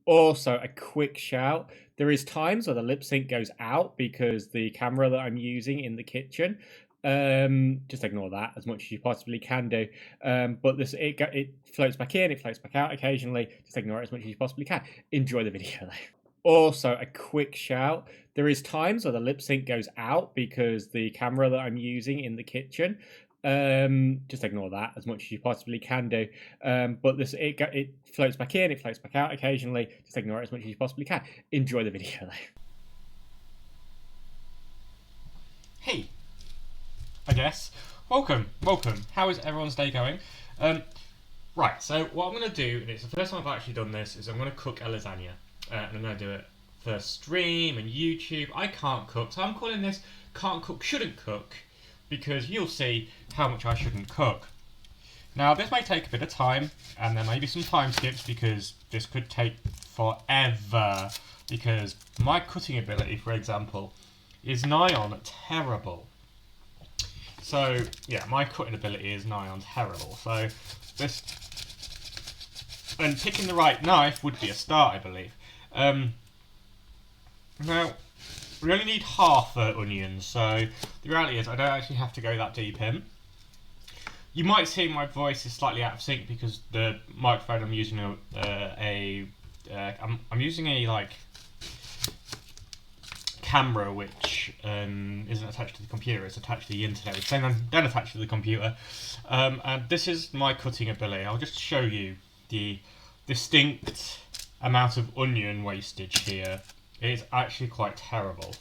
Also, a quick shout. There is times where the lip sync goes out because the camera that I'm using in the kitchen. Just ignore that as much as you possibly can do. But it floats back in, it floats back out occasionally. Just ignore it as much as you possibly can. Enjoy the video though. Also, a quick shout. There is times where the lip sync goes out because the camera that I'm using in the kitchen. Just ignore that as much as you possibly can do. But it floats back in, it floats back out occasionally. Just ignore it as much as you possibly can. Enjoy the video though. Hey, I guess. Welcome. How is everyone's day going? Right, so what I'm going to do, and it's the first time I've actually done this, is I'm going to cook a lasagna. And I'm going to do it for stream and YouTube. I can't cook, so I'm calling this Can't Cook, Shouldn't Cook, because you'll see how much I shouldn't cook. Now, this may take a bit of time, and there may be some time skips, because this could take forever, because my cutting ability, for example, is nigh on terrible. So, yeah, my cutting ability is nigh on terrible. So, this... And picking the right knife would be a start, I believe. Now, we only need half the onions, so the reality is I don't actually have to go that deep in. You might see my voice is slightly out of sync because the microphone I'm using I'm using a like camera which isn't attached to the computer, it's attached to the internet, which then attached to the computer. And this is my cutting ability. I'll just show you the distinct amount of onion wastage here. It's actually quite terrible.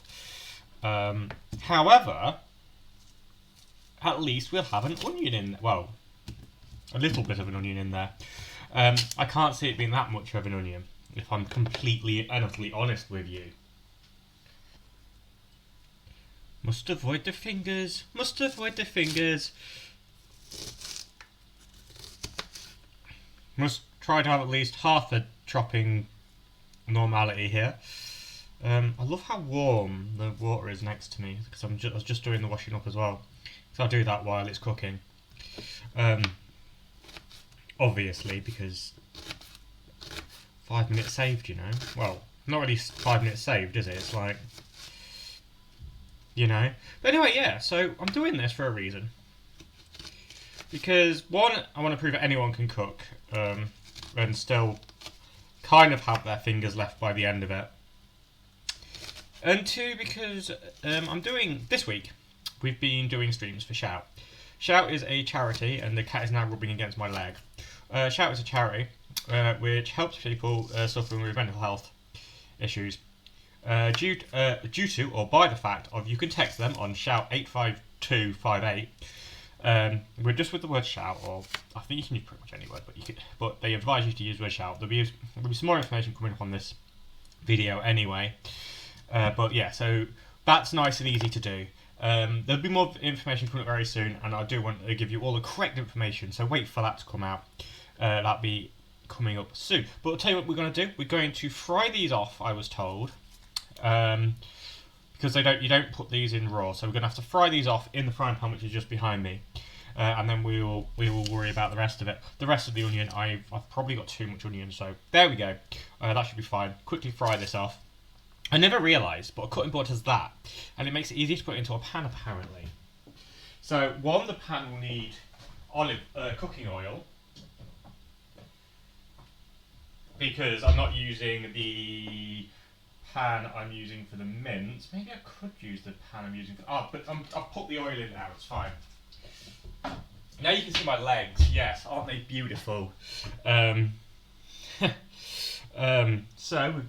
However, at least we'll have an onion in, well, a little bit of an onion in there. I can't see it being that much of an onion, if I'm completely and utterly honest with you. Must avoid the fingers, must avoid the fingers. Must try to have at least half the chopping normality here. I love how warm the water is next to me, because I was just doing the washing up as well. So I'll do that while it's cooking. Obviously, because 5 minutes saved, you know. Well, not really 5 minutes saved, is it? It's like, you know. But anyway, yeah, so I'm doing this for a reason. Because, one, I want to prove that anyone can cook, and still kind of have their fingers left by the end of it. And two, because this week, we've been doing streams for Shout. Shout is a charity, and the cat is now rubbing against my leg. Shout is a charity which helps people suffering with mental health issues due to or by the fact of you can text them on Shout 85258. We're just with the word shout, or I think you can use pretty much any word, but they advise you to use the word shout. There'll be some more information coming up on this video anyway. But yeah, so that's nice and easy to do. There'll be more information coming up very soon, and I do want to give you all the correct information, so wait for that to come out. That'll be coming up soon. But I'll tell you what we're going to do. We're going to fry these off, I was told. Because you don't put these in raw, so we're going to have to fry these off in the frying pan, which is just behind me, and then we will worry about the rest of it. The rest of the onion, I've probably got too much onion, so there we go. That should be fine. Quickly fry this off. I never realised, but a cutting board has that, and it makes it easy to put into a pan apparently. So one, the pan will need cooking oil, because I'm not using the pan I'm using for the mince. Maybe I could use the pan I'm using for... but I've put the oil in now, it's fine. Now you can see my legs, yes, aren't they beautiful? So,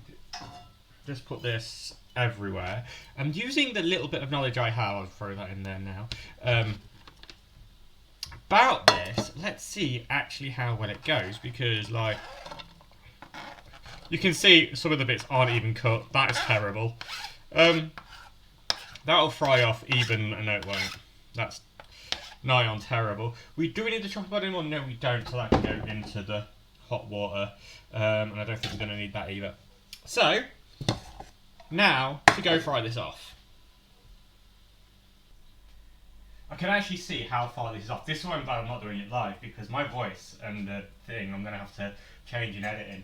just put this everywhere. I'm using the little bit of knowledge I have, I'll throw that in there now. About this, let's see actually how well it goes, because, like... You can see some of the bits aren't even cut. That is terrible. That'll fry off even, no it won't. That's nigh on terrible. Do we need to chop about anymore? No, we don't, so that can go into the hot water. And I don't think we're going to need that either. So, now to go fry this off. I can actually see how far this is off. This is why I'm glad I'm not doing it live, because my voice and the thing I'm going to have to change in editing.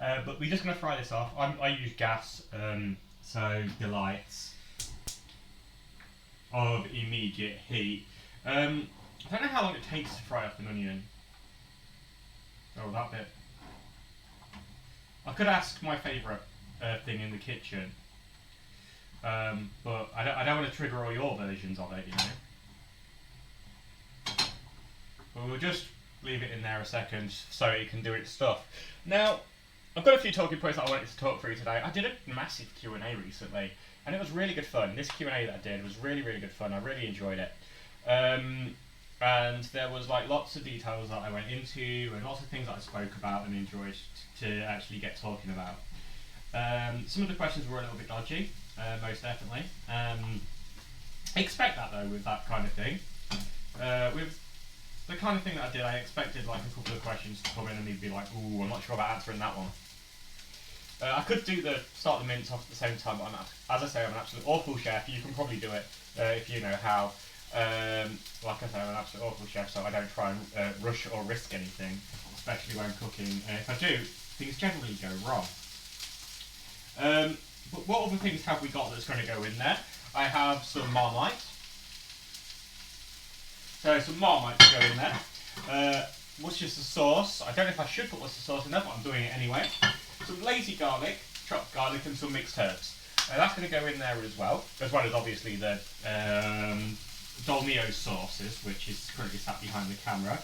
But we're just going to fry this off. I use gas, so delights of immediate heat. I don't know how long it takes to fry up an onion. Oh, that bit. I could ask my favourite thing in the kitchen, but I don't want to trigger all your versions of it, you know. But we'll just leave it in there a second so it can do its stuff. Now, I've got a few talking points that I wanted to talk through today. I did a massive Q&A recently, and it was really good fun. This Q&A that I did was really, really good fun. I really enjoyed it. And there was like lots of details that I went into, and lots of things that I spoke about and enjoyed to actually get talking about. Some of the questions were a little bit dodgy, most definitely. Expect that though with that kind of thing. With the kind of thing that I did, I expected like a couple of questions to come in and they'd be like, ooh, I'm not sure about answering that one. I could start the mince off at the same time, but as I say, I'm an absolute awful chef. You can probably do it if you know how. Like I say, I'm an absolute awful chef, so I don't try and rush or risk anything, especially when cooking. If I do, things generally go wrong. But what other things have we got that's going to go in there? I have some Marmite. So some Marmite to go in there. Worcestershire sauce. I don't know if I should put Worcestershire sauce in there, but I'm doing it anyway. Some lazy garlic, chopped garlic, and some mixed herbs. That's going to go in there as well as obviously the Dolmio sauces, which is currently sat behind the camera.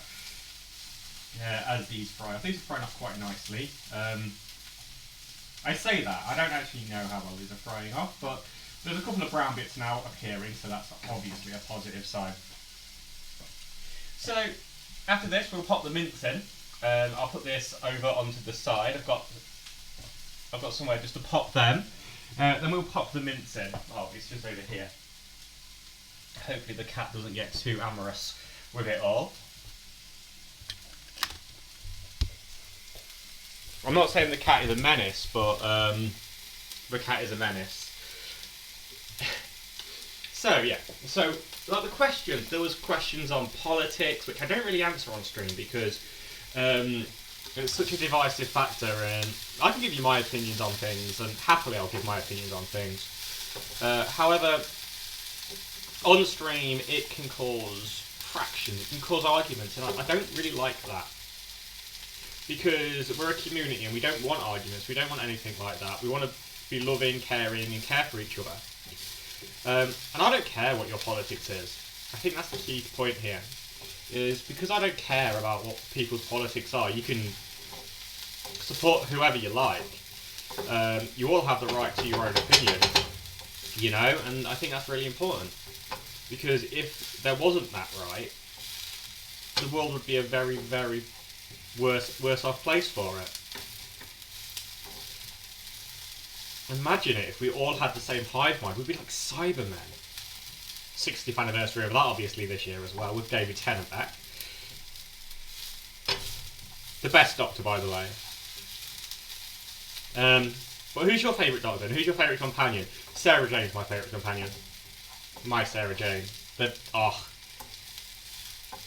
As these fry off. These are frying off quite nicely. I say that, I don't actually know how well these are frying off, but there's a couple of brown bits now appearing, so that's obviously a positive sign. So, after this, we'll pop the mince in. I'll put this over onto the side. I've got somewhere just to pop them. Then we'll pop the mince in. Oh, it's just over here. Hopefully the cat doesn't get too amorous with it all. I'm not saying the cat is a menace, but the cat is a menace. So yeah, like the questions, there was questions on politics, which I don't really answer on stream because it's such a divisive factor, and I can give you my opinions on things, and happily I'll give my opinions on things. However, on stream it can cause fractions, it can cause arguments, and I don't really like that. Because we're a community and we don't want arguments, we don't want anything like that. We want to be loving, caring, and care for each other. And I don't care what your politics is. I think that's the key point here. Is because I don't care about what people's politics are, you can support whoever you like. You all have the right to your own opinion, you know, and I think that's really important. Because if there wasn't that right, the world would be a very, very worse off place for it. Imagine it if we all had the same hive mind. We'd be like Cybermen. 60th anniversary of that obviously this year as well, with David Tennant back. The best Doctor, by the way. But who's your favourite Doctor then? Who's your favourite companion? Sarah Jane's my favourite companion. My Sarah Jane. But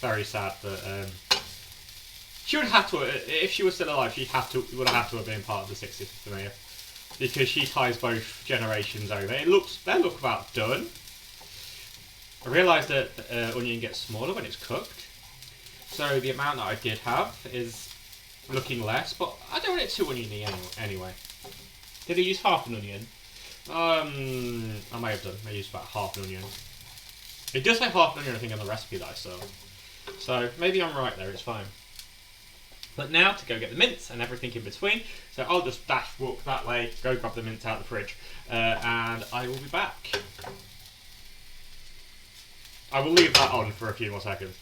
very sad that she would have to, if she was still alive, would have had to have been part of the 60th premiere, because she ties both generations over. They look about done. I realised that onion gets smaller when it's cooked, so the amount that I did have is looking less, but I don't want it too oniony anyway. Did I use half an onion? I may have done. I used about half an onion. It does say half an onion, I think, on the recipe that I saw. So maybe I'm right there, it's fine. But now to go get the mince and everything in between. So I'll just walk that way, go grab the mince out of the fridge, and I will be back. I will leave that on for a few more seconds.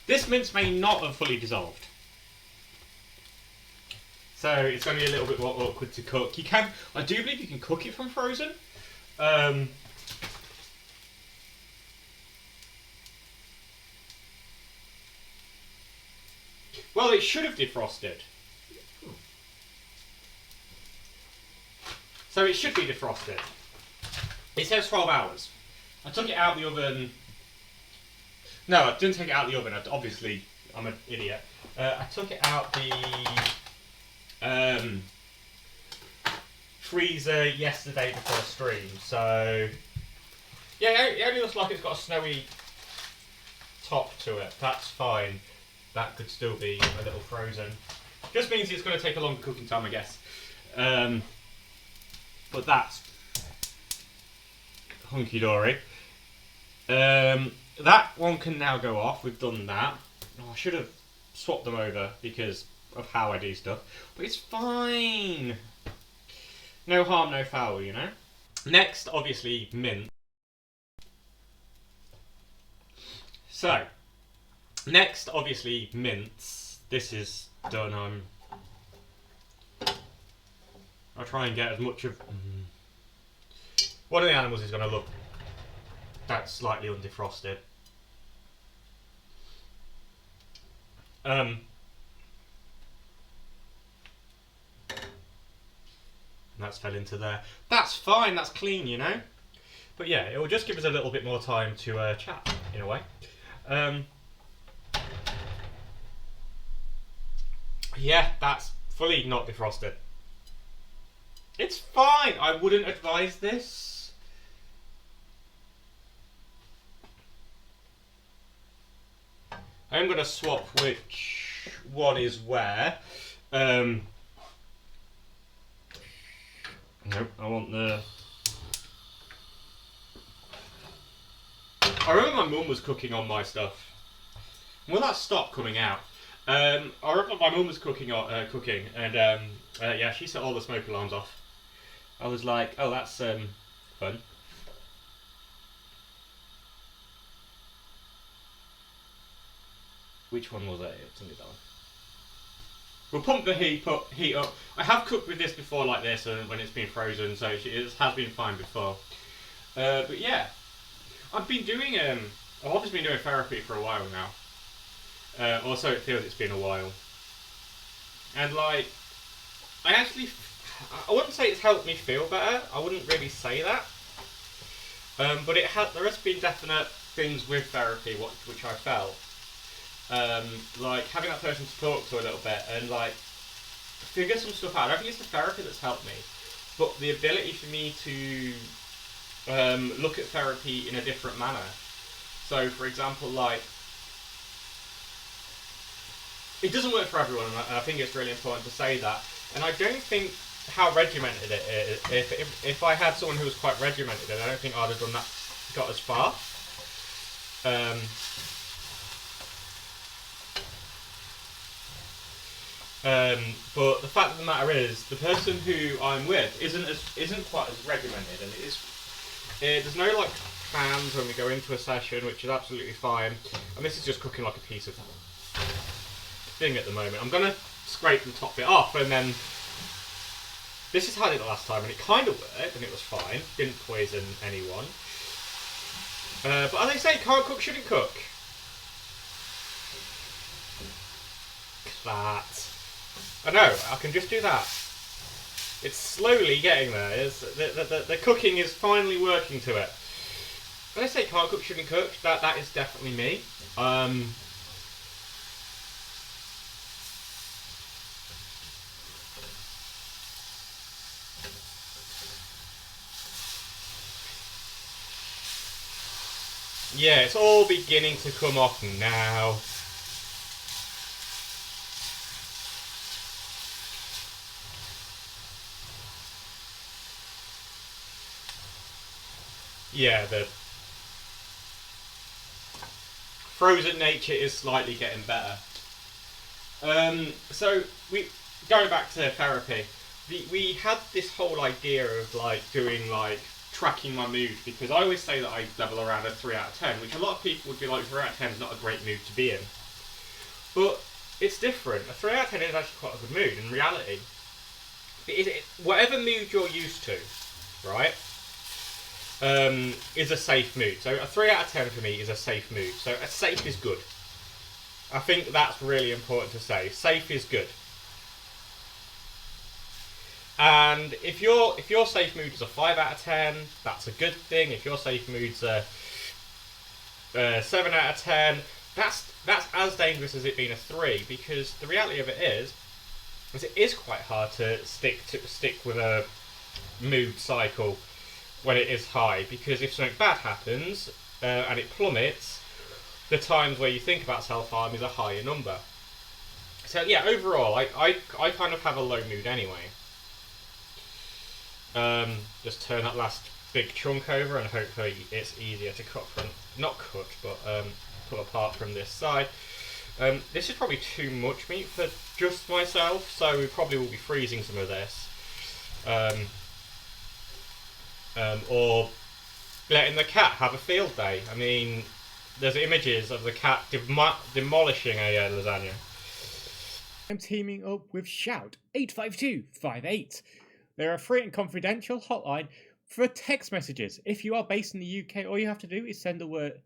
This mince may not have fully dissolved, so it's going to be a little bit more awkward to cook. I do believe you can cook it from frozen. Well, it should have defrosted. So it should be defrosted. It says 12 hours. I took it out of the oven. No, I didn't take it out of the oven. Obviously, I'm an idiot. I took it out the freezer yesterday before stream. So, yeah, it only looks like it's got a snowy top to it. That's fine. That could still be a little frozen. Just means it's going to take a longer cooking time, I guess. But that's hunky-dory. That one can now go off. We've done that. Oh, I should have swapped them over because of how I do stuff. But it's fine. No harm, no foul, you know? Next, obviously, mint. So, next, obviously, mince. This is done. I'll try and get as much of... One of the animals is going to look that's slightly undefrosted. And that's fell into there. That's fine, that's clean, you know? But yeah, it will just give us a little bit more time to chat, in a way. Yeah, that's fully not defrosted. It's fine, I wouldn't advise this. I'm going to swap which one is where. Nope, I want the... I remember my mum was cooking on my stuff. Well, that stopped coming out. I remember my mum was cooking, and yeah, she set all the smoke alarms off. I was like, oh, that's fun. Which one was it? It's only that one. We'll pump the heat up. I have cooked with this before like this when it's been frozen, so it has been fine before. But yeah, I've been doing I've obviously been doing therapy for a while now. Also, it feels it's been a while, and like I wouldn't say it's helped me feel better. I wouldn't really say that. But there has been definite things with therapy which I felt. Like having that person to talk to a little bit and like figure some stuff out. I don't think it's the therapy that's helped me, but the ability for me to look at therapy in a different manner. So, for example, like it doesn't work for everyone, and I think it's really important to say that. And I don't think how regimented it is. If I had someone who was quite regimented, then I don't think I'd have got as far. But the fact of the matter is, the person who I'm with isn't quite as regimented, and there's no like plans when we go into a session, which is absolutely fine. And this is just cooking like a piece of thing at the moment. I'm gonna scrape the top bit off, and then this is how I did it last time, and it kind of worked, and it was fine. Didn't poison anyone. But as I say, can't cook, shouldn't cook. That. I know, I can just do that. It's slowly getting there. The cooking is finally working to it. When I say can't cook, shouldn't cook, that is definitely me. Yeah, it's all beginning to come off now. Yeah, the frozen nature is slightly getting better. So going back to therapy, we had this whole idea of like doing like tracking my mood, because I always say that I level around a 3 out of 10, which a lot of people would be like 3 out of 10 is not a great mood to be in. But it's different. A 3 out of 10 is actually quite a good mood in reality. Whatever mood you're used to, right? Is a safe mood. So a 3 out of 10 for me is a safe mood. So a safe is good. I think that's really important to say. Safe is good. And if your safe mood is a 5 out of 10, that's a good thing. If your safe mood's a 7 out of 10, that's as dangerous as it being a 3, because the reality of it is it is quite hard to stick with a mood cycle when it is high, because if something bad happens and it plummets, the times where you think about self-harm is a higher number. So yeah, overall, I kind of have a low mood anyway. Just turn that last big chunk over, and hopefully it's easier to cut from, not cut, but pull apart from this side. This is probably too much meat for just myself, so we probably will be freezing some of this. Or letting the cat have a field day. I mean, there's images of the cat demolishing a lasagna. I'm teaming up with Shout 85258. They're a free and confidential hotline for text messages. If you are based in the UK, all you have to do is send the word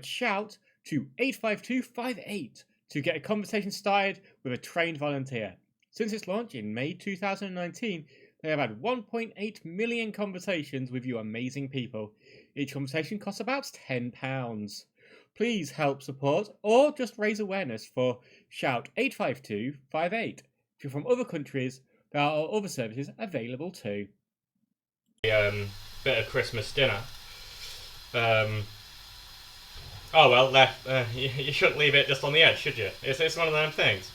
shout to 85258 to get a conversation started with a trained volunteer. Since its launch in May 2019, they have had 1.8 million conversations with you amazing people. Each conversation costs about £10. Please help support or just raise awareness for Shout 85258. If you're from other countries, there are other services available too. Bit of Christmas dinner. Oh well, you shouldn't leave it just on the edge, should you? It's one of them things.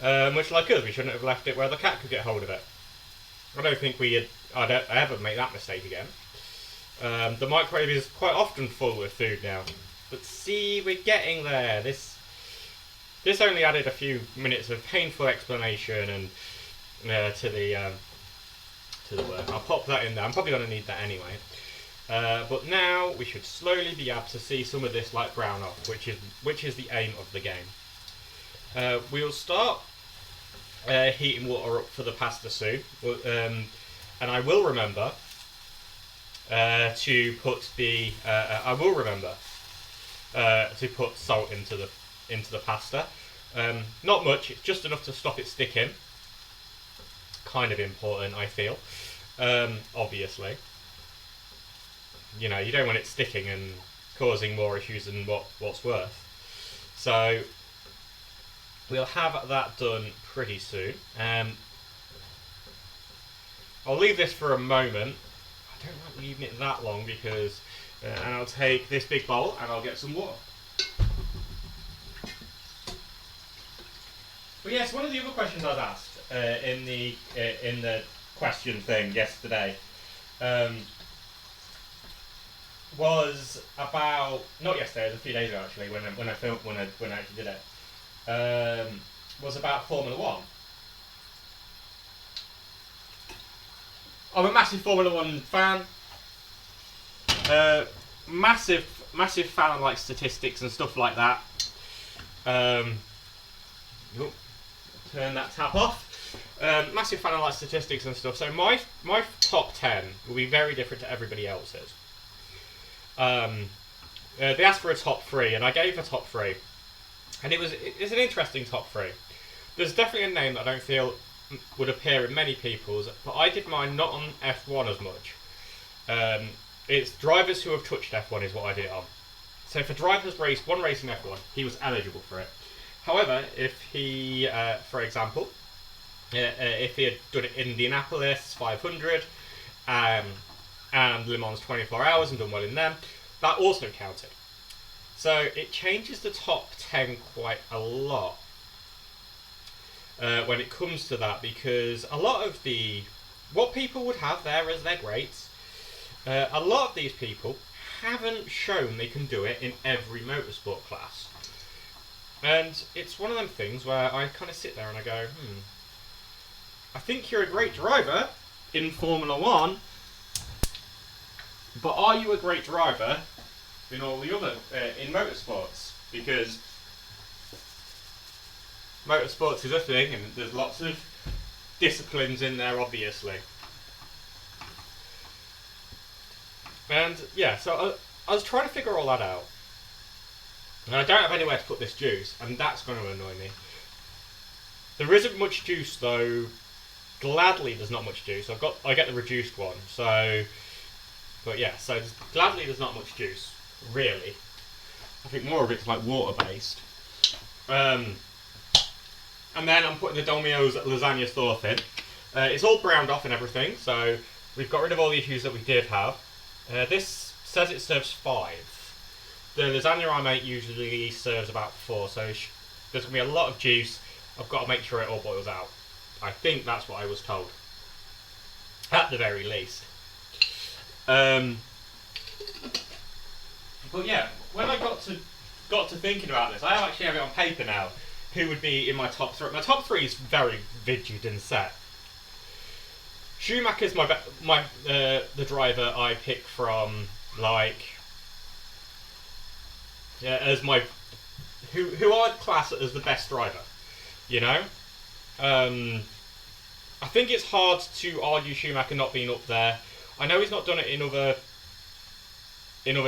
Much like us, we shouldn't have left it where the cat could get hold of it. I don't think I'd ever make that mistake again. The microwave is quite often full with food now. But see, we're getting there. This only added a few minutes of painful explanation and to the work. I'll pop that in there. I'm probably going to need that anyway. But now we should slowly be able to see some of this light brown off, which is the aim of the game. We'll start heating water up for the pasta soon, and I will remember to put the to put salt into the pasta. Not much, it's just enough to stop it sticking. Kind of important, I feel. Obviously, you know, you don't want it sticking and causing more issues than what's worth. So we'll have that done pretty soon. I'll leave this for a moment. I don't like leaving it that long because, and I'll take this big bowl and I'll get some water. But yes, one of the other questions I was asked in the question thing yesterday was about, not yesterday, it was a few days ago actually when I actually did it. Was about Formula One. I'm a massive Formula One fan. Massive fan of like statistics and stuff like that. Turn that tap off. Massive fan of like statistics and stuff. So my top 10 will be very different to everybody else's. They asked for a top 3, and I gave a top 3, and it's an interesting top 3. There's definitely a name that I don't feel would appear in many people's, but I did mine not on F1 as much. It's drivers who have touched F1 is what I did it on. So if a driver has raced one race in F1, he was eligible for it. However, if he, for example, if he had done it in Indianapolis 500 and Le Mans 24 hours and done well in them, that also counted. So it changes the top 10 quite a lot when it comes to that, because a lot of what people would have there as their greats, a lot of these people haven't shown they can do it in every motorsport class. And it's one of them things where I kind of sit there and I go, I think you're a great driver in Formula One, but are you a great driver in all the other, in motorsports? Because motorsports is a thing and there's lots of disciplines in there, obviously. And yeah, so I was trying to figure all that out. And I don't have anywhere to put this juice, and that's going to annoy me. There isn't much juice, though, Gladly there's not much juice. I get the reduced one. So, but yeah, so Gladly there's not much juice, really. I think more of it's like water based. And then I'm putting the Domino's lasagna sauce in. It's all browned off and everything, so we've got rid of all the issues that we did have. This says it serves 5. The lasagna I make usually serves about 4, so there's going to be a lot of juice. I've got to make sure it all boils out. I think that's what I was told, at the very least. But yeah, when I got to thinking about this, I actually have it on paper now. Who would be in my top 3? My top 3 is very rigid and set. Schumacher's the driver I pick from, like, yeah, as my who I'd class as the best driver. You know, I think it's hard to argue Schumacher not being up there. I know he's not done it in other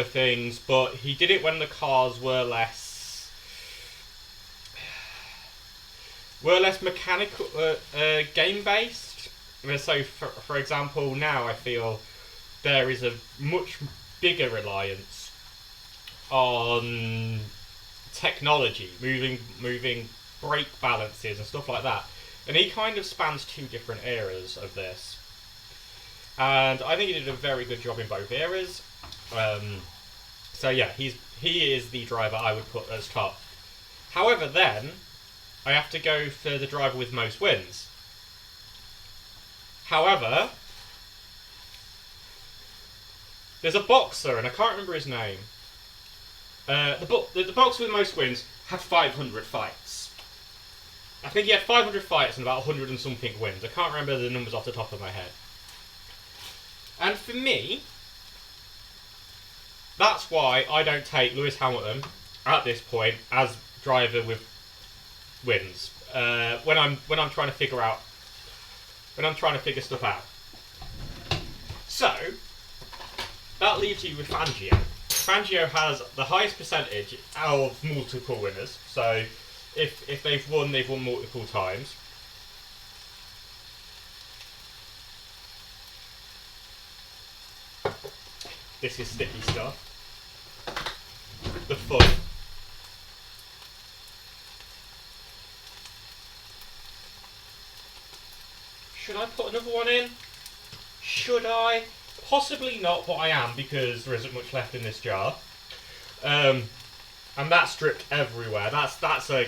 things, but he did it when the cars were less mechanical, game based. So, for example, now I feel there is a much bigger reliance on technology, moving brake balances and stuff like that. And he kind of spans 2 different eras of this. And I think he did a very good job in both eras. So yeah, he is the driver I would put as top. However, then I have to go for the driver with most wins. However, there's a boxer, and I can't remember his name. The boxer with most wins had 500 fights. I think he had 500 fights and about 100 and something wins. I can't remember the numbers off the top of my head. And for me, that's why I don't take Lewis Hamilton at this point as driver with wins. When I'm trying to figure stuff out. So that leaves you with Fangio. Fangio has the highest percentage of multiple winners. So if they've won multiple times. This is sticky stuff. The fun. Should I put another one in? Should I? Possibly not, but I am, because there isn't much left in this jar. And that's dripped everywhere. That's a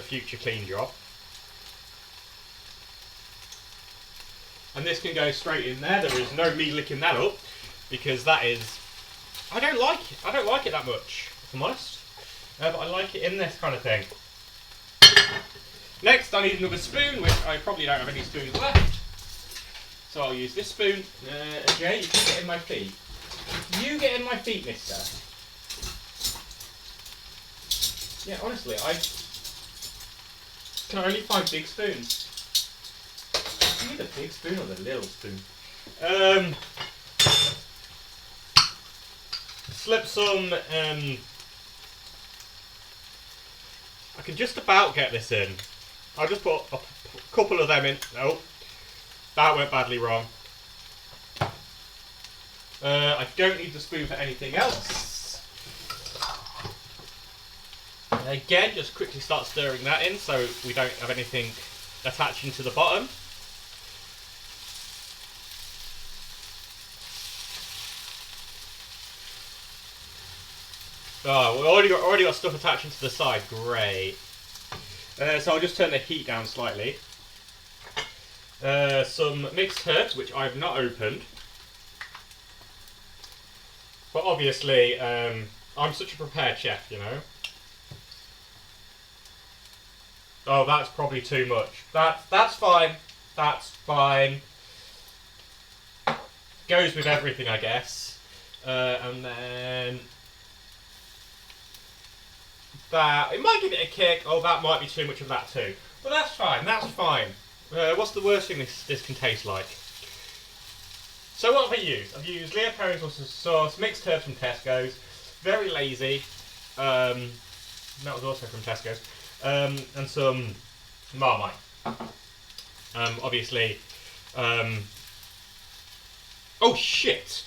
future clean job. And this can go straight in there. There is no me licking that up, because that is, I don't like it that much, if I'm honest. But I like it in this kind of thing. Next, I need another spoon, which I probably don't have any spoons left. So I'll use this spoon. Jay, you can get in my feet. You get in my feet, mister. Yeah, honestly, I can only find big spoons. Do you need the big spoon or the little spoon? Slip some, I can just about get this in. I'll just put a couple of them in. Nope. That went badly wrong. I don't need the spoon for anything else. Again, just quickly start stirring that in so we don't have anything attaching to the bottom. Oh, we already got stuff attaching to the side. Great. So I'll just turn the heat down slightly. Some mixed herbs, which I've not opened. But obviously, I'm such a prepared chef, you know. Oh, that's probably too much. That's fine. That's fine. Goes with everything, I guess. And then that, it might give it a kick. Oh, that might be too much of that too. But that's fine. That's fine. What's the worst thing this can taste like? So what have I used? I've used Leo Perry's sauce, mixed herbs from Tesco's. Very lazy. That was also from Tesco's. And some Marmite. Obviously, Oh shit!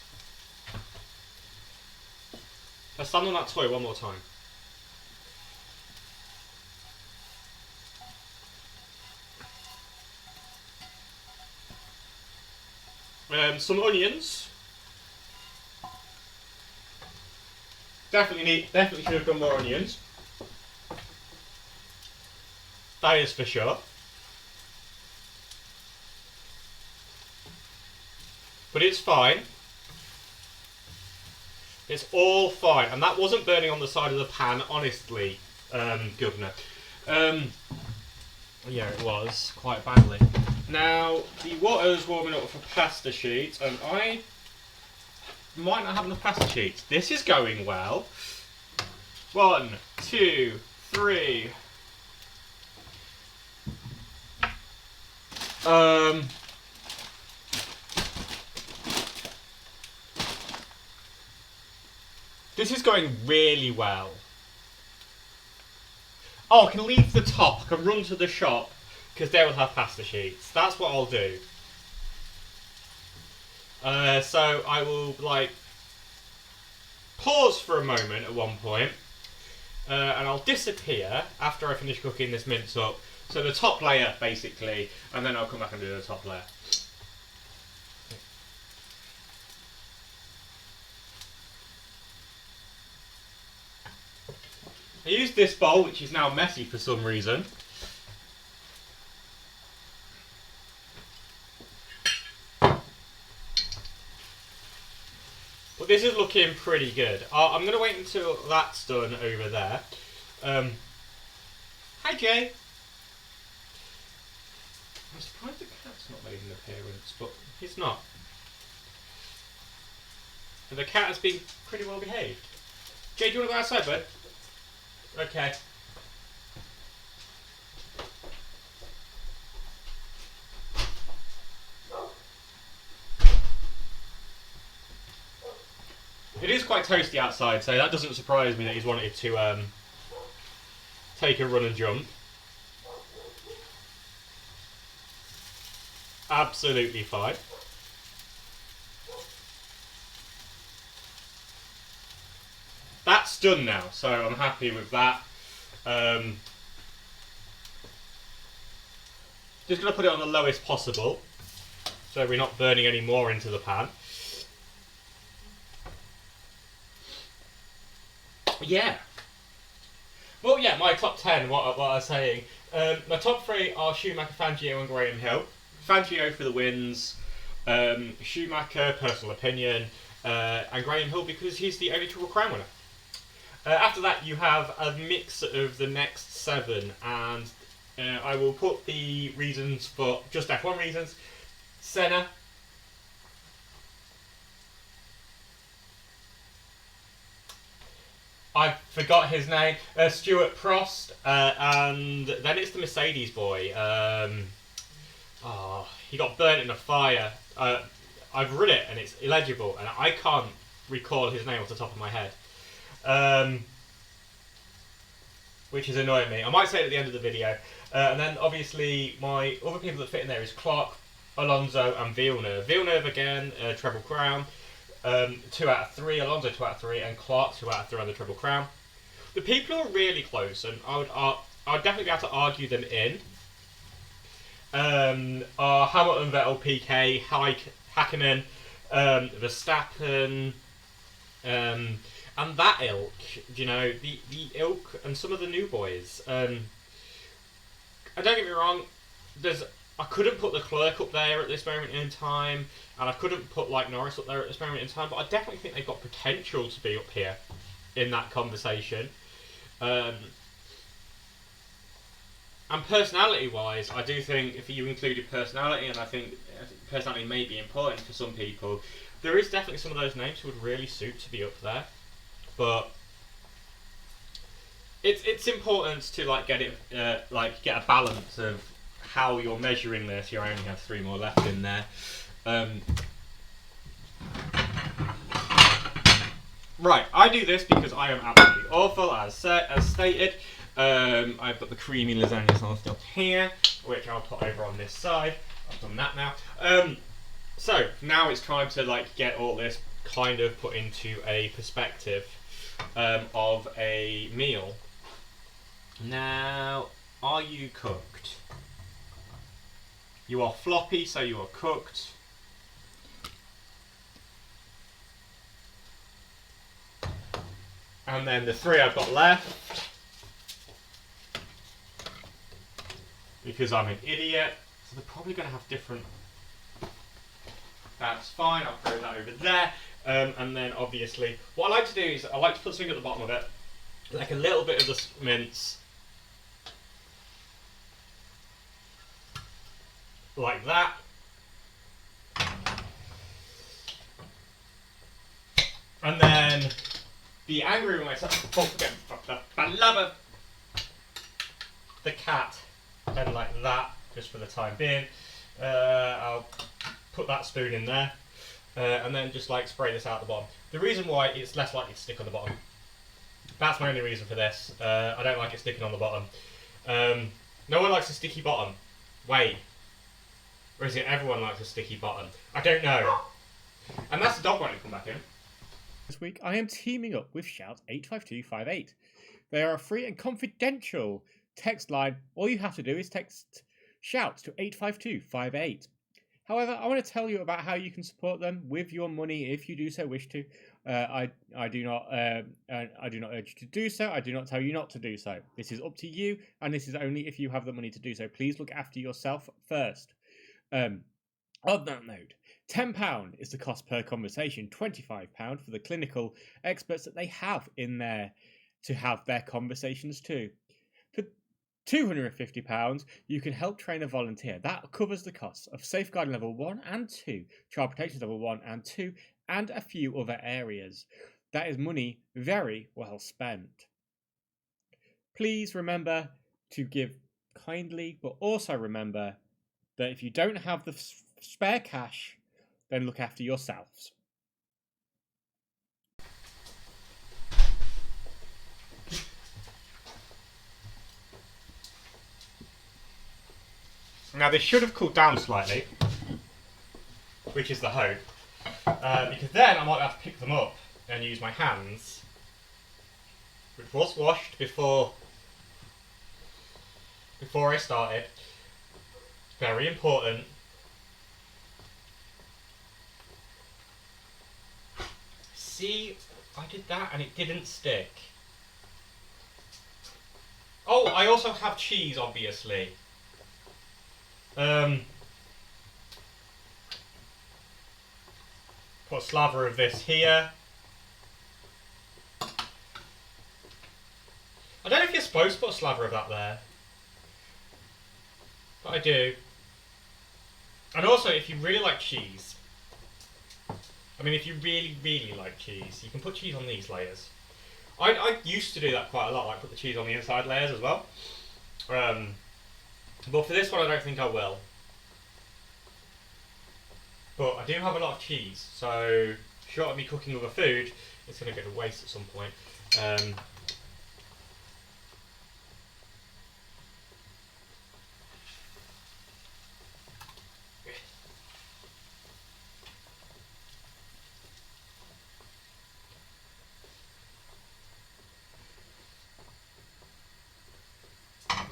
Let's stand on that toy one more time. Some onions. Definitely should have done more onions. That is for sure. But it's fine. It's all fine. And that wasn't burning on the side of the pan, honestly, Governor. Yeah, it was, quite badly. Now, the water's warming up for pasta sheets, and I might not have enough pasta sheets. This is going well. 1, 2, 3. This is going really well. Oh, I can leave the top. I can run to the shop because they will have pasta sheets. That's what I'll do. So I will pause for a moment at one point, and I'll disappear after I finish cooking this mince up. So the top layer, basically, and then I'll come back and do the top layer. I used this bowl, which is now messy for some reason. But this is looking pretty good. I'm going to wait until that's done over there. Hi, Jay. I'm surprised the cat's not made an appearance, but he's not. And the cat has been pretty well behaved. Jay, do you want to go outside, bud? Okay. It is quite toasty outside, so that doesn't surprise me that he's wanted to take a run and jump. Absolutely fine. That's done now, so I'm happy with that. Just going to put it on the lowest possible, so we're not burning any more into the pan. Yeah. Well, yeah, my top 10, what I was saying. My top 3 are Schumacher, Fangio and Graham Hill. Fangio for the wins, Schumacher, personal opinion, and Graham Hill because he's the only Triple Crown winner. After that, you have a mix of the next 7, and I will put the reasons for just F1 reasons. Senna. I forgot his name. Stuart Prost, and then it's the Mercedes boy. He got burnt in a fire. I've read it and it's illegible, and I can't recall his name off the top of my head. Which is annoying me. I might say it at the end of the video. And then obviously my other people that fit in there is Clark, Alonso and Villeneuve. Villeneuve again, Treble Crown. 2 out of 3, Alonso 2 out of 3, and Clark 2 out of 3 on the Triple Crown. The people who are really close, and I would definitely be able to argue them in, are Hamilton, Vettel, PK, Hakkinen, Verstappen, and that ilk. You know, the ilk and some of the new boys. And don't get me wrong, I couldn't put the Clerk up there at this moment in time, and I couldn't put Norris up there at this moment in time, but I definitely think they've got potential to be up here in that conversation. And personality-wise, I do think if you included personality, and I think personality may be important for some people, there is definitely some of those names who would really suit to be up there. But it's important to get it get a balance of how you're measuring this. You only have 3 more left in there. Right, I do this because I am absolutely awful, as stated. I've got the creamy lasagna sauce still here, which I'll put over on this side. I've done that now. So now it's time to like get all this kind of put into a perspective of a meal. Now, are you cooked? You are floppy, so you are cooked. And then the three I've got left, because I'm an idiot, so they're probably going to have different. That's fine, I'll throw that over there. And then obviously, what I like to do is I like to put something at the bottom of it, like a little bit of the mince, like that. And then be angry with myself. Don't forget the love of the cat. And like that, just for the time being. I'll put that spoon in there. And then just like spray this out the bottom. The reason why it's less likely to stick on the bottom. That's my only reason for this. I don't like it sticking on the bottom. No one likes a sticky bottom. Wait. Or is it everyone likes a sticky bottom? I don't know. And that's the dog wanting to come back in. This week, I am teaming up with Shout 85258. They are a free and confidential text line. All you have to do is text Shout to 85258. However, I want to tell you about how you can support them with your money if you do so wish to. I do not urge you to do so. I do not tell you not to do so. This is up to you, and this is only if you have the money to do so. Please look after yourself first. On that note, £10 is the cost per conversation, £25 for the clinical experts that they have in there to have their conversations too. For £250, you can help train a volunteer. That covers the costs of safeguarding level 1 and 2, child protection level 1 and 2, and a few other areas. That is money very well spent. Please remember to give kindly, but also remember that if you don't have the spare cash, then look after yourselves. Now this should have cooled down slightly, which is the hope, because then I might have to pick them up and use my hands, which was washed before I started. Very important. See, I did that and it didn't stick. Oh, I also have cheese, obviously. Put a slather of this here. I don't know if you're supposed to put a slather of that there, but I do. And also, if you really like cheese, I mean, if you really, really like cheese, you can put cheese on these layers. I used to do that quite a lot, like put the cheese on the inside layers as well. But for this one, I don't think I will. But I do have a lot of cheese, so short of me cooking other food, it's going to go to waste at some point.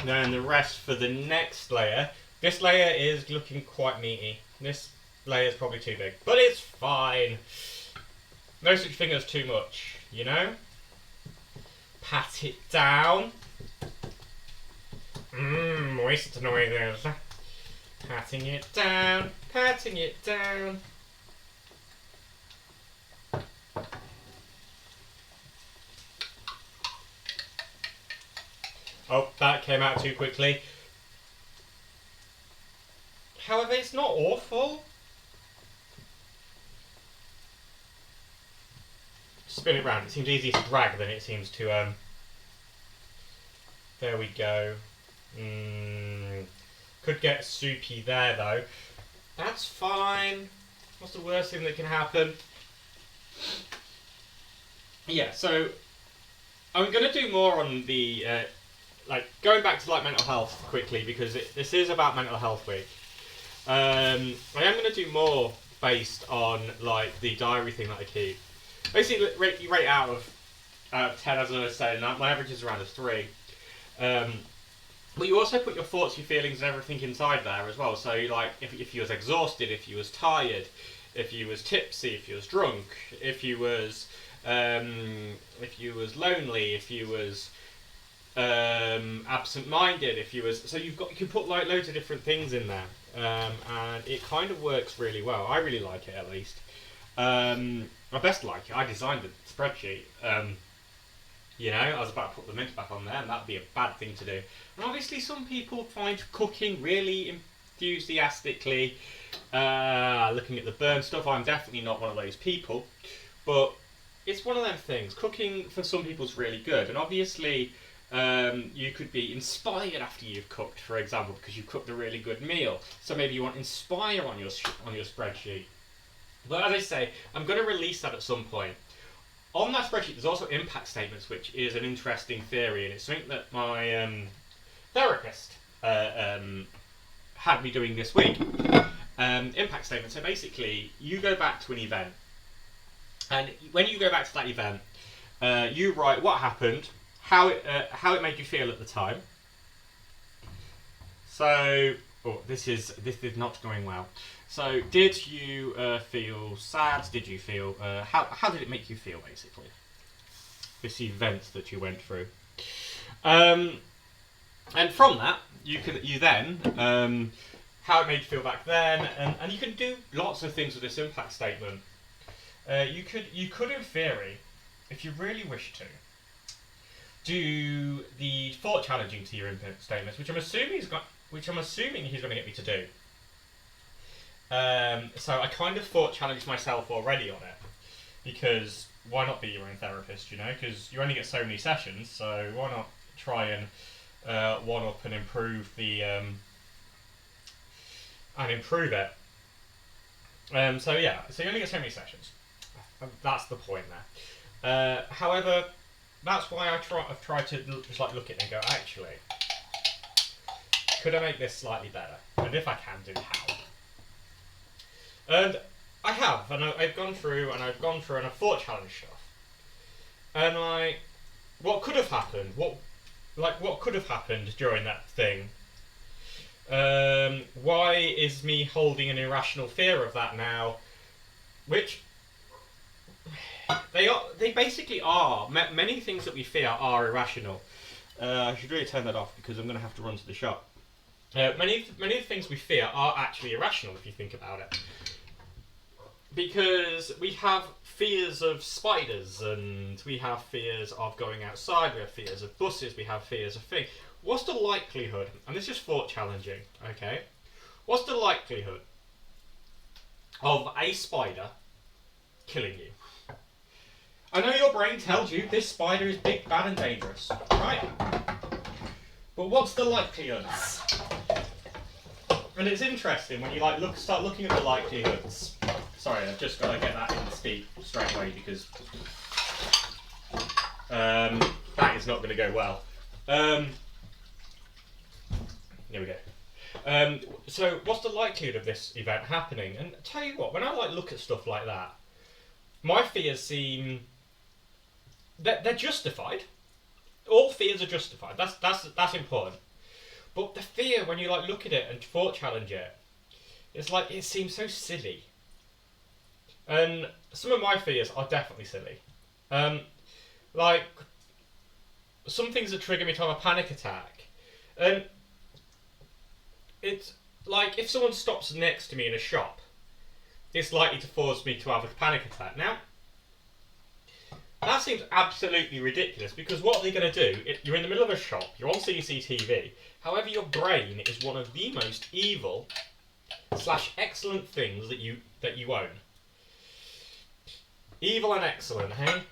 Then the rest for the next layer. This layer is looking quite meaty. This layer is probably too big, but it's fine. No such thing as too much, you know? Pat it down. Moist noises. Patting it down, patting it down. Oh, that came out too quickly. However, it's not awful. Spin it round. It seems easier to drag than it seems to... There we go. Could get soupy there, though. That's fine. What's the worst thing that can happen? Yeah, so... I'm going to do more on the... like, going back to, like, mental health quickly, because this is about mental health week. I am going to do more based on like the diary thing that I keep. Basically, you rate out of 10, as I was saying. My average is around a 3. But you also put your thoughts, your feelings, and everything inside there as well. So, like, if you was exhausted, if you was tired, if you was tipsy, if you was drunk, if you was lonely, if you was absent-minded, if you was, so you can put like loads of different things in there, and it kind of works really well. I really like it, at least. I best like it. I designed the spreadsheet. I was about to put the mint back on there, and that'd be a bad thing to do. And obviously, some people find cooking really enthusiastically. Looking at the burn stuff, I'm definitely not one of those people. But it's one of them things. Cooking for some people is really good, and obviously, you could be inspired after you've cooked, for example, because you've cooked a really good meal. So maybe you want to inspire on your spreadsheet. But as I say, I'm going to release that at some point. On that spreadsheet, there's also impact statements, which is an interesting theory, and it's something that my therapist had me doing this week. Impact statements. So basically, you go back to an event, and when you go back to that event, you write what happened, how it made you feel at the time. So, this is not going well. So, did you feel sad? Did you feel how did it make you feel, basically? This event that you went through, and from that you then how it made you feel back then, and you can do lots of things with this impact statement. You could in theory, if you really wish to, do the thought challenging to your impact statements, which I'm assuming he's going to get me to do. So I kind of thought challenged myself already on it, because why not be your own therapist, because you only get so many sessions, so why not try and one up and improve it. So you only get so many sessions. That's the point there. However, that's why I've tried to just like look at it and go, actually, could I make this slightly better? And if I can, do how? And I have, and I've gone through and I've thought challenge stuff. And what could have happened? What could have happened during that thing? Why is me holding an irrational fear of that now? Which they basically are. Many things that we fear are irrational. I should really turn that off because I'm going to have to run to the shop. Many of the things we fear are actually irrational if you think about it. Because we have fears of spiders, and we have fears of going outside, we have fears of buses, we have fears of things. What's the likelihood, and this is thought challenging, okay? What's the likelihood of a spider killing you? I know your brain tells you this spider is big, bad and dangerous, right? But what's the likelihood? And it's interesting when you start looking at the likelihoods. Sorry, I've just got to get that in the steep straight away because that is not going to go well. Here we go. So, what's the likelihood of this event happening? And I tell you what, when I look at stuff like that, my fears seem they're justified. All fears are justified. That's important. But the fear, when you look at it and thought challenge it, it's it seems so silly. And some of my fears are definitely silly. Some things that trigger me to have a panic attack. And it's like if someone stops next to me in a shop, it's likely to force me to have a panic attack. Now, that seems absolutely ridiculous because what are they going to do? You're in the middle of a shop, you're on CCTV. However, your brain is one of the most evil / excellent things that you own. Evil and excellent, hey?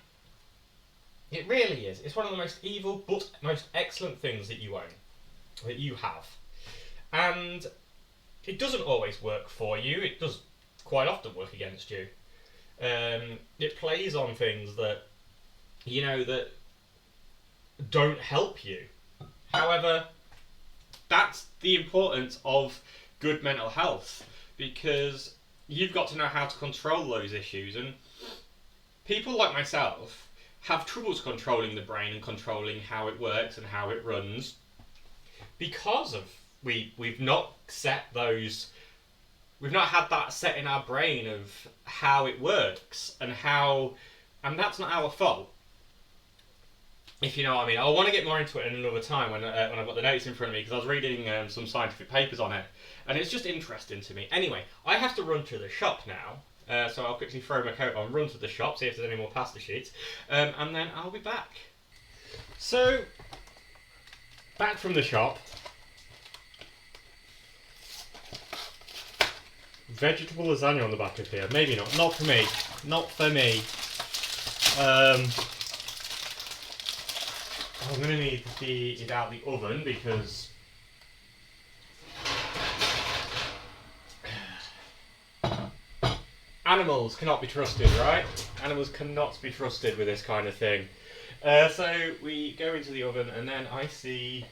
It really is. It's one of the most evil but most excellent things that you own, that you have. And it doesn't always work for you. It does quite often work against you. It plays on things that, that don't help you. However, that's the importance of good mental health, because you've got to know how to control those issues. And people like myself have troubles controlling the brain and controlling how it works and how it runs, because of we've not set those. We've not had that set in our brain of how it works and that's not our fault. If you know what I mean. I want to get more into it in another time when I've got the notes in front of me, because I was reading some scientific papers on it, and it's just interesting to me. Anyway, I have to run to the shop now, so I'll quickly throw my coat on, run to the shop, see if there's any more pasta sheets, and then I'll be back. So, back from the shop. Vegetable lasagna on the back of here. Maybe not. Not for me. Not for me. I'm going to need to get it out of the oven because animals cannot be trusted, right? Animals cannot be trusted with this kind of thing. So we go into the oven, and then I see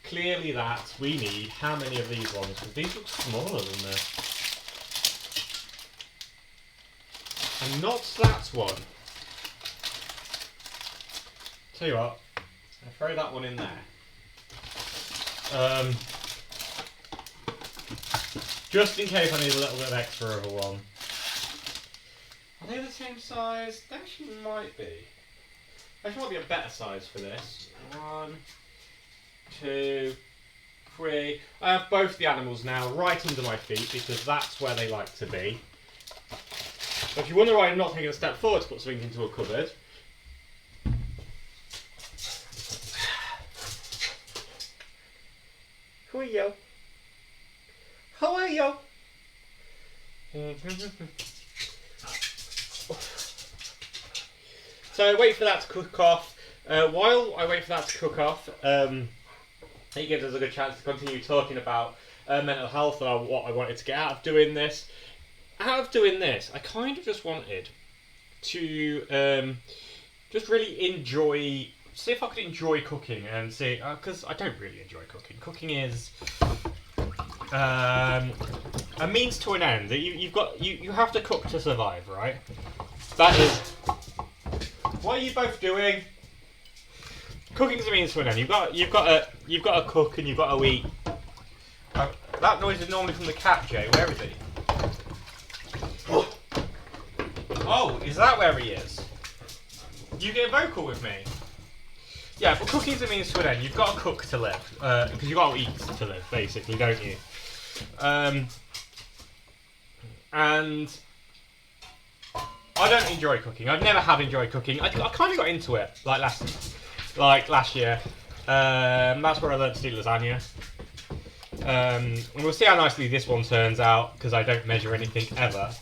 clearly that we need how many of these ones? Because these look smaller than this. And not that one. Tell you what, I'll throw that one in there. Just in case I need a little bit of extra of a one. Are they the same size? They actually might be. Actually might be a better size for this. 1, 2, 3. I have both the animals now right under my feet because that's where they like to be. But if you wonder why I'm not taking a step forward to put something into a cupboard, who are you? Who are you? So I wait for that to cook off. While I wait for that to cook off, it gives us a good chance to continue talking about mental health and what I wanted to get out of doing this. Out of doing this, I kind of just wanted to just really enjoy, see if I could enjoy cooking and see, because I don't really enjoy cooking. Cooking is a means to an end. You have to cook to survive, right? That is. What are you both doing? Cooking is a means to an end. You've got to cook and you've got to eat. That noise is normally from the cat, Jay. Where is he? Oh, is that where he is? You get vocal with me. Yeah, but cooking's a means to an end. You've got to cook to live, because you've got to eat to live, basically, don't you? And I don't enjoy cooking. I've never have enjoyed cooking. I kind of got into it like last year. That's where I learned to do lasagna. And we'll see how nicely this one turns out because I don't measure anything ever.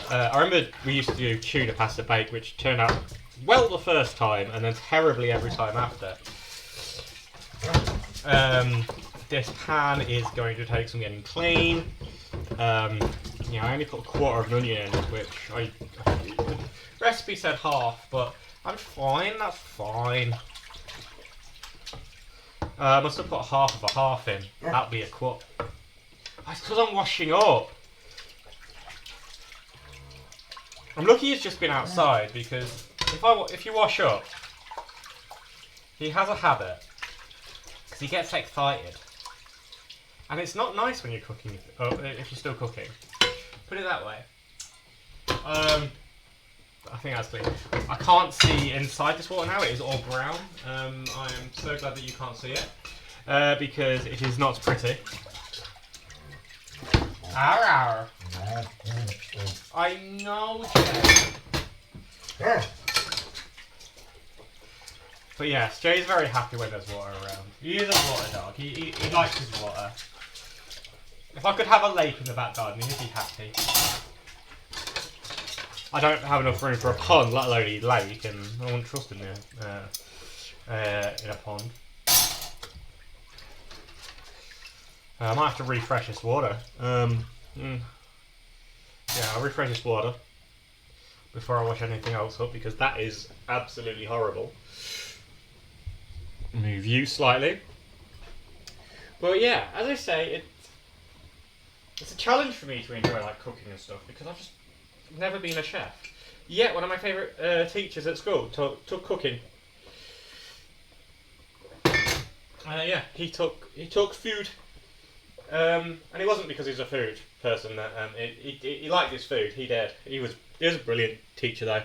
I remember we used to do tuna pasta bake, which turned out well the first time and then terribly every time after. This pan is going to take some getting clean. I only put 1/4 of an onion in, which the recipe said half, but I'm fine, that's fine. I must have put half of a half in. That'd be a 1/4. It's because I'm washing up. I'm lucky he's just been outside because if you wash up, he has a habit because he gets excited, and it's not nice when you're cooking. If you're still cooking, put it that way. I think that's clean. I can't see inside this water now. It is all brown. I am so glad that you can't see it because it is not pretty. Arr, arr. I know, Jay. But yes, Jay's very happy when there's water around. He is a water dog. He likes his water. If I could have a lake in the back garden, he'd be happy. I don't have enough room for a pond, let alone a lake, and I wouldn't trust him in a pond. I might have to refresh this water. Yeah, I'll refresh this water before I wash anything else up because that is absolutely horrible. Move you slightly. But yeah, as I say, It's a challenge for me to enjoy like cooking and stuff because I've just never been a chef. Yet one of my favourite teachers at school took cooking. Yeah, he took food, and it wasn't because he's a food person that he liked his food. He did. He was a brilliant teacher though,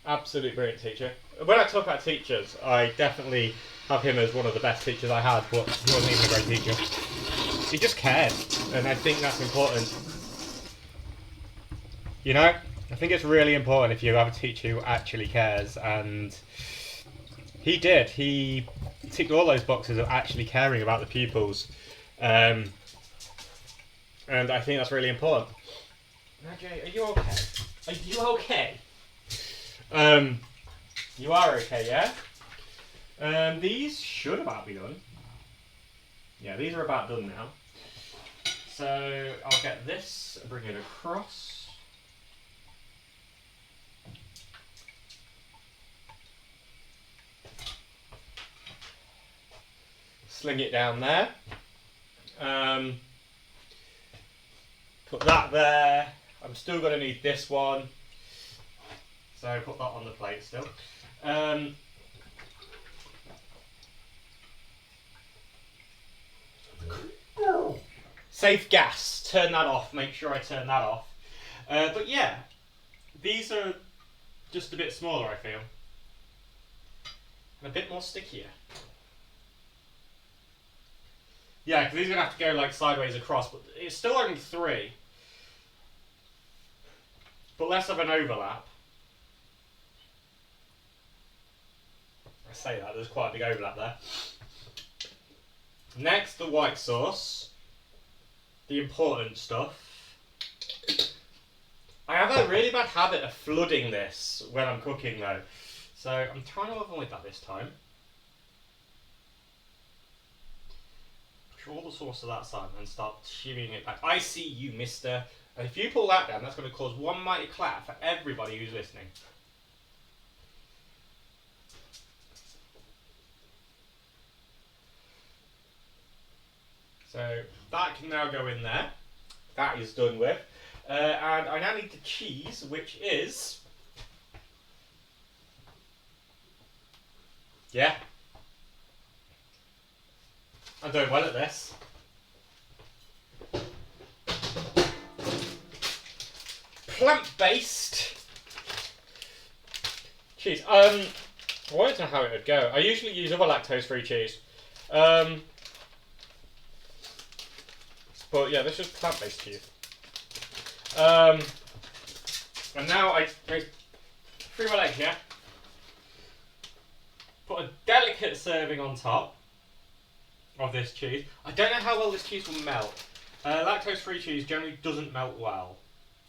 absolute brilliant teacher. When I talk about teachers, I definitely have him as one of the best teachers I had, but he wasn't even a great teacher. He just cared, and I think that's important. You know, I think it's really important if you have a teacher who actually cares, and he did. He ticked all those boxes of actually caring about the pupils, and I think that's really important. Now, Jay, are you okay? Are you okay? You are okay, yeah? These should about be done. Yeah, these are about done now. So I'll get this, bring it across. Sling it down there. Put that there. I'm still going to need this one. So put that on the plate still. Safe gas. Turn that off. Make sure I turn that off. But yeah, these are just a bit smaller, I feel. And a bit more stickier. Yeah, because these are going to have to go like sideways across, but it's still only 3. But less of an overlap. I say that, there's quite a big overlap there. Next, the white sauce. The important stuff. I have a really bad habit of flooding this when I'm cooking though. So I'm trying to avoid that this time. Push all the sauce to that side and then start shimmying it back. I see you, mister. And if you pull that down, that's going to cause one mighty clap for everybody who's listening. So that can now go in there. That is done with. And I now need the cheese, which is... Yeah. I'm doing well at this. Plant-based cheese. I wanted to know how it would go. I usually use other lactose-free cheese. But yeah, this is plant-based cheese. And now I free my legs, yeah? Put a delicate serving on top of this cheese. I don't know how well this cheese will melt. Lactose-free cheese generally doesn't melt well.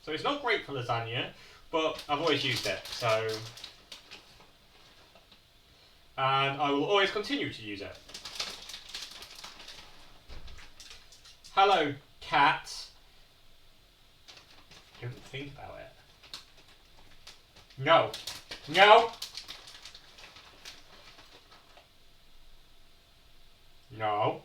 So it's not great for lasagna, but I've always used it, so... And I will always continue to use it. Hello, cat. Don't think about it. No. No! No.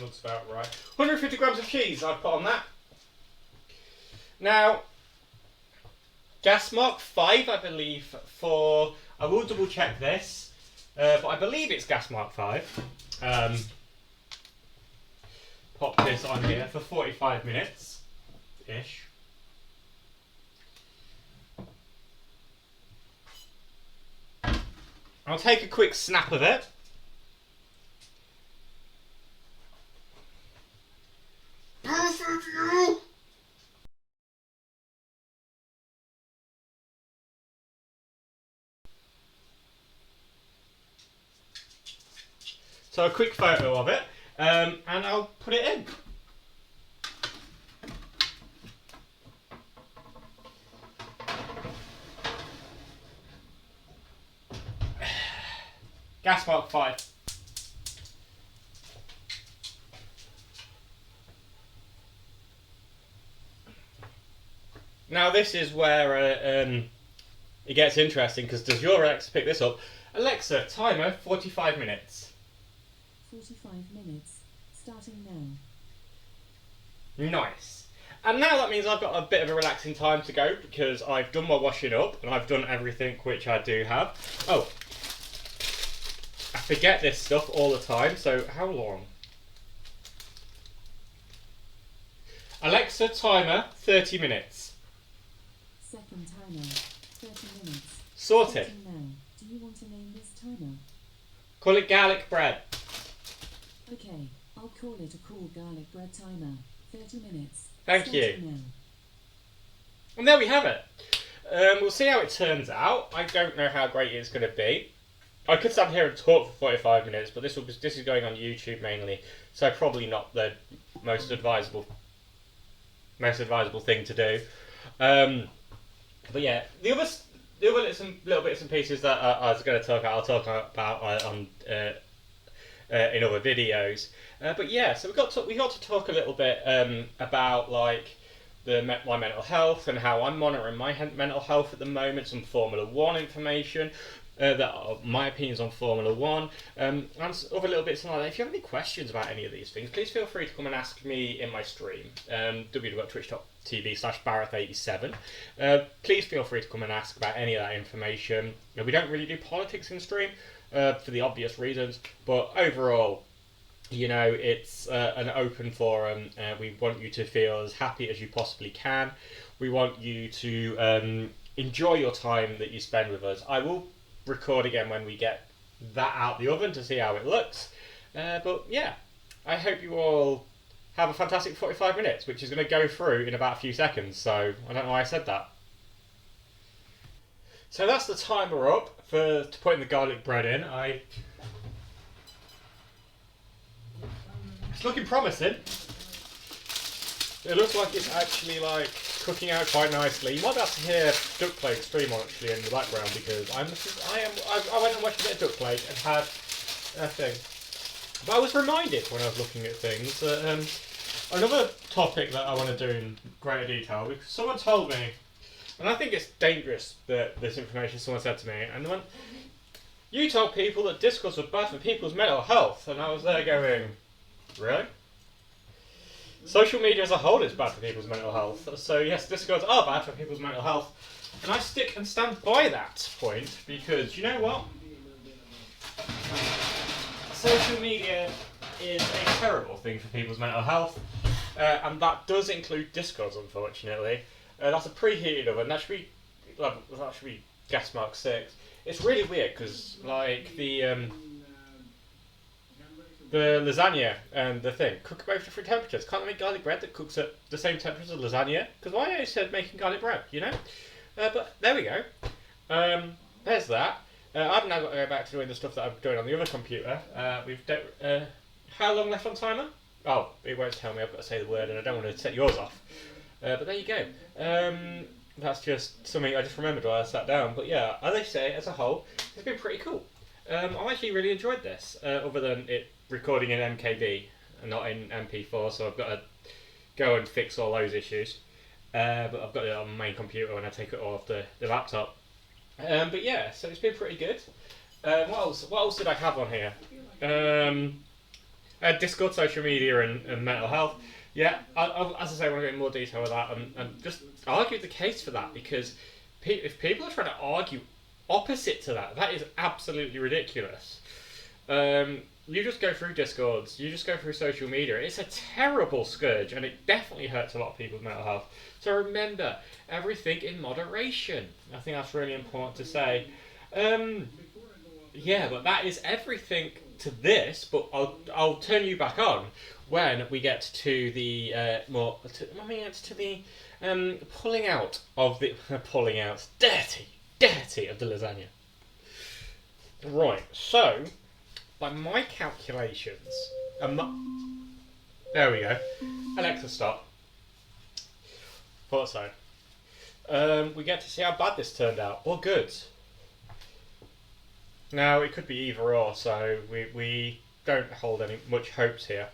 Looks about right. 150 grams of cheese I've put on that. Now, gas mark 5, I believe, for... I will double check this, but I believe it's gas mark 5. Pop this on here for 45 minutes-ish. I'll take a quick snap of it. So a quick photo of it, and I'll put it in. Gas mark 5. Now this is where it gets interesting because does your Alexa pick this up? Alexa, timer 45 minutes. 45 minutes. Starting now. Nice. And now that means I've got a bit of a relaxing time to go because I've done my washing up and I've done everything which I do have. Oh, I forget this stuff all the time, so how long? Alexa, timer 30 minutes. Second timer. 30 minutes. Sorted. Starting now. Do you want to name this timer? Call it garlic bread. Okay, I'll call it a cool garlic bread timer. 30 minutes. Thank you. Starting now. And there we have it. We'll see how it turns out. I don't know how great it's going to be. I could stand here and talk for 45 minutes, but this is going on YouTube mainly, so probably not the most advisable thing to do. But yeah, the other little bits and pieces that I was going to talk about, I'll talk about on in other videos. But yeah, so we got to talk a little bit about like my mental health and how I'm monitoring my mental health at the moment. Some Formula One information. That are my opinions on Formula One, and other little bits like that. If you have any questions about any of these things, please feel free to come and ask me in my stream, www.twitch.tv/Bareth87. Please feel free to come and ask about any of that information. We don't really do politics in stream for the obvious reasons, but overall, it's an open forum. We want you to feel as happy as you possibly can. We want you to enjoy your time that you spend with us. I will record again when we get that out the oven to see how it looks. But yeah, I hope you all have a fantastic 45 minutes, which is going to go through in about a few seconds. So I don't know why I said that. So that's the timer up to putting the garlic bread in. It's looking promising. It looks like it's actually like cooking out quite nicely. You might be able to hear Duckplate stream actually in the background because I went and watched a bit of Duckplate and had a thing. But I was reminded when I was looking at things that another topic that I want to do in greater detail, because someone told me, and I think it's dangerous that this information someone said to me, and they went, "You told people that Discords were bad for people's mental health," and I was there going, "Really?" Social media as a whole is bad for people's mental health. So yes, Discords are bad for people's mental health. And I stick and stand by that point because you know what? Social media is a terrible thing for people's mental health. And that does include Discords, unfortunately. That's a preheated oven. That should be gas mark 6. It's really weird because like the lasagna and the thing cook at both different temperatures. Can't I make garlic bread that cooks at the same temperature as lasagna? Because why I said making garlic bread, But there we go. There's that. I've now got to go back to doing the stuff that I'm doing on the other computer. How long left on timer? Oh, it won't tell me. I've got to say the word, and I don't want to set yours off. But there you go. That's just something I just remembered while I sat down. But yeah, as I say, as a whole, it's been pretty cool. I've actually really enjoyed this, other than it recording in MKB and not in MP4, so I've got to go and fix all those issues. But I've got it on my main computer when I take it off the laptop. But yeah, so it's been pretty good. What else did I have on here? Discord, social media, and mental health. Yeah, as I say, I want to go in more detail with that and just argue the case for that, because if people are trying to argue opposite to that, that is absolutely ridiculous. You just go through Discords, you just go through social media. It's a terrible scourge, and it definitely hurts a lot of people's mental health. So remember, everything in moderation. I think that's really important to say. Yeah, but that is everything to this. But I'll turn you back on when we get to the pulling out of the dirty of the lasagna. Right, so by my calculations, there we go. Alexa, stop. Thought so. We get to see how bad this turned out, or good. Now it could be either or, so we don't hold any much hopes here.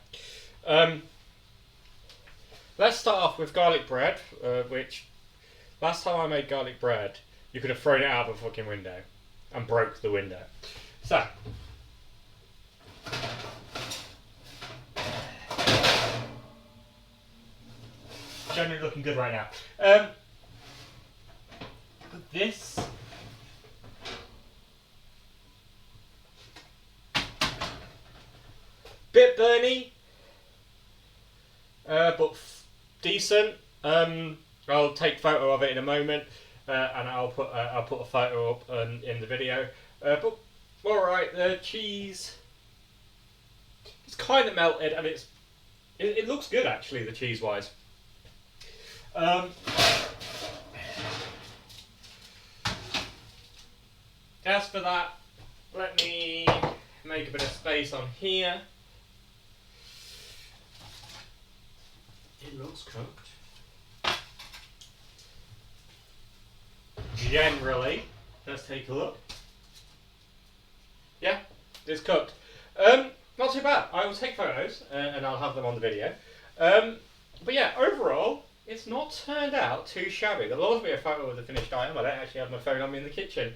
Let's start off with garlic bread, which last time I made garlic bread, You could have thrown it out of a fucking window and broke the window. So, generally looking good right now. This bit burny, but decent. I'll take a photo of it in a moment, and I'll put a photo up in the video. But all right, the cheese is kind of melted, and it looks good actually, the cheese wise. As for that, let me make a bit of space on here. It looks cooked. Generally, let's take a look. Yeah, it's cooked. Not too bad. I will take photos and I'll have them on the video. But yeah, overall, it's not turned out too shabby. There'll always be a photo of the finished item. I don't actually have my phone on me in the kitchen.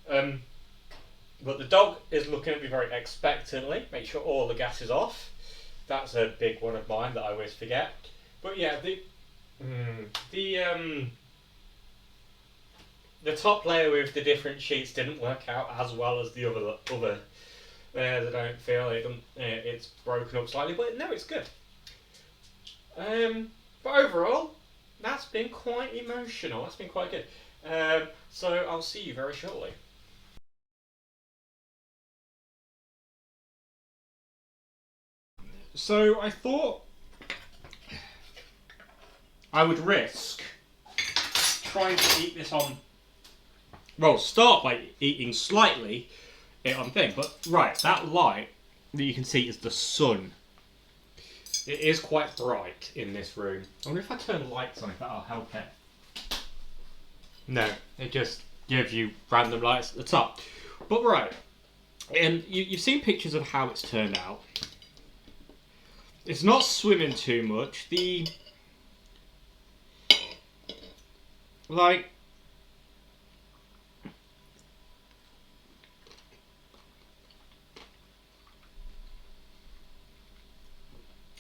But the dog is looking at me very expectantly. Make sure all the gas is off. That's a big one of mine that I always forget. But yeah, the top layer with the different sheets didn't work out as well as the other layers. I don't feel it's broken up slightly, but no, it's good. But overall, that's been quite emotional. That's been quite good. So I'll see you very shortly. So I thought I would risk trying to eat this on. Well, start by eating slightly it on thing, but right, that light that you can see is the sun. It is quite bright in this room. I wonder if I turn lights on if that'll help it. No, it just gives you random lights at the top. But right, and you've seen pictures of how it's turned out. It's not swimming too much. There's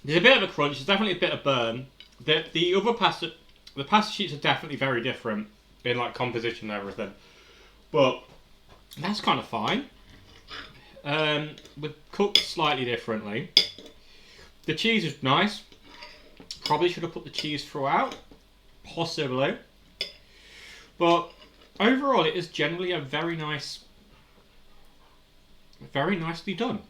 a bit of a crunch. There's definitely a bit of burn. The other pasta, the pasta sheets are definitely very different in like composition and everything. But that's kind of fine. We're cooked slightly differently. The cheese is nice. Probably should have put the cheese throughout. Possibly. But overall, it is generally a very nicely done.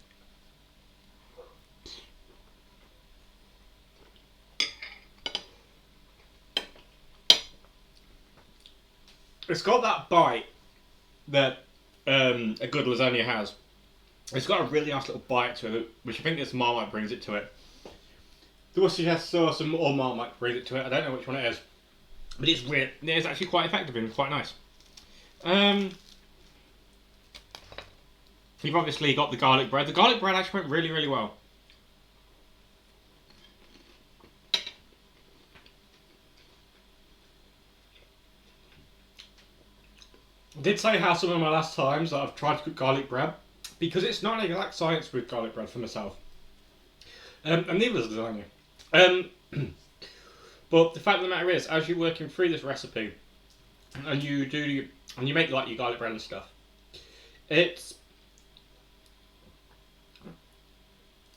It's got that bite that a good lasagna has. It's got a really nice little bite to it, which I think this Marmite brings it to it. The Worcestershire sauce or Marmite brings it to it. I don't know which one it is, but it's weird. It's actually quite effective and quite nice. You've obviously got the garlic bread. The garlic bread actually went really, really well. I did say how some of my last times that I've tried to cook garlic bread, because it's not an exact science with garlic bread for myself. And neither is lasagna. But the fact of the matter is, as you're working through this recipe, and you make like your garlic bread and stuff, I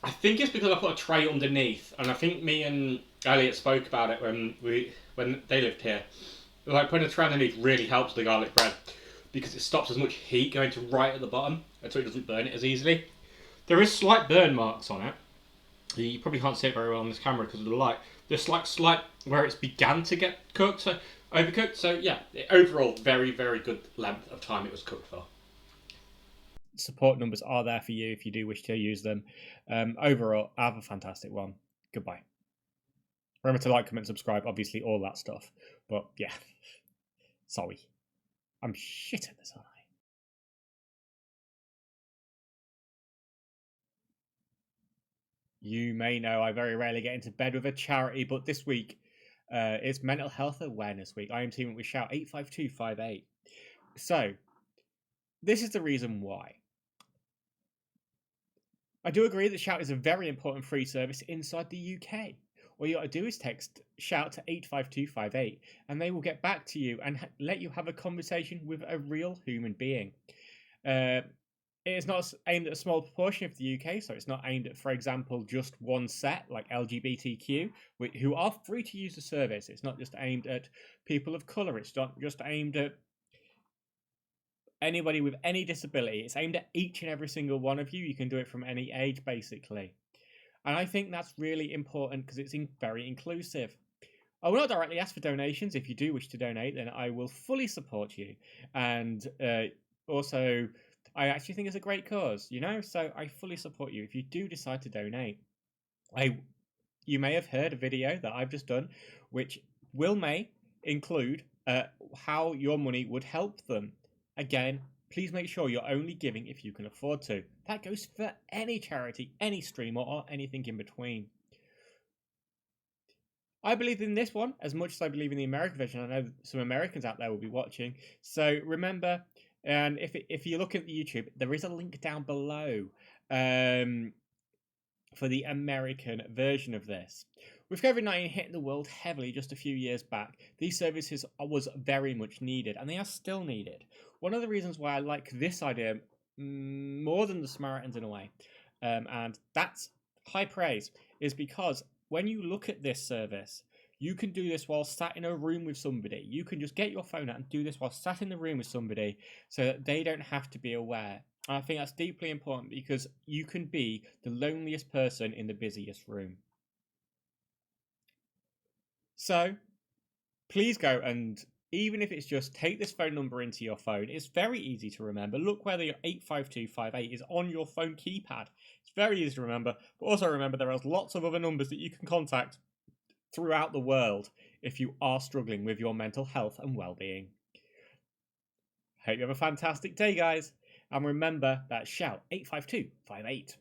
think it's because I put a tray underneath, and I think me and Elliot spoke about it when they lived here. Like putting a tray underneath really helps the garlic bread because it stops as much heat going to right at the bottom, so it doesn't burn it as easily. There is slight burn marks on it. You probably can't see it very well on this camera because of the light. There's slight where it's began to get cooked, so overcooked. So yeah, overall, very, very good length of time it was cooked for. Support numbers are there for you if you do wish to use them. Overall, have a fantastic one. Goodbye. Remember to like, comment, subscribe, obviously all that stuff. But yeah, sorry. I'm shit at this, aren't I? You may know I very rarely get into bed with a charity, but this week it's Mental Health Awareness Week. I am teaming with Shout 85258. So, this is the reason why. I do agree that Shout is a very important free service inside the UK. All you got to do is text Shout to 85258 and they will get back to you and let you have a conversation with a real human being. It is not aimed at a small proportion of the UK, so it's not aimed at, for example, just one set like LGBTQ, who are free to use the service. It's not just aimed at people of colour. It's not just aimed at anybody with any disability. It's aimed at each and every single one of you. You can do it from any age, basically. And I think that's really important because it's very inclusive. I will not directly ask for donations. If you do wish to donate, then I will fully support you. And also, I actually think it's a great cause, so I fully support you if you do decide to donate. You may have heard a video that I've just done, which may include how your money would help them. Again, please make sure you're only giving if you can afford to. That goes for any charity, any streamer, or anything in between. I believe in this one as much as I believe in the American version. I know some Americans out there will be watching. So remember, and if you look at the YouTube, there is a link down below for the American version of this. With COVID-19 hitting the world heavily just a few years back, these services was very much needed, and they are still needed. One of the reasons why I like this idea more than the Samaritans in a way, and that's high praise, is because when you look at this service, you can do this while sat in a room with somebody. You can just get your phone out and do this while sat in the room with somebody so that they don't have to be aware. And I think that's deeply important because you can be the loneliest person in the busiest room. So please go and, even if it's just take this phone number into your phone, it's very easy to remember. Look whether your 85258 is on your phone keypad. It's very easy to remember, but also remember there are lots of other numbers that you can contact throughout the world if you are struggling with your mental health and well-being. Hope you have a fantastic day, guys. And remember that Shout 85258.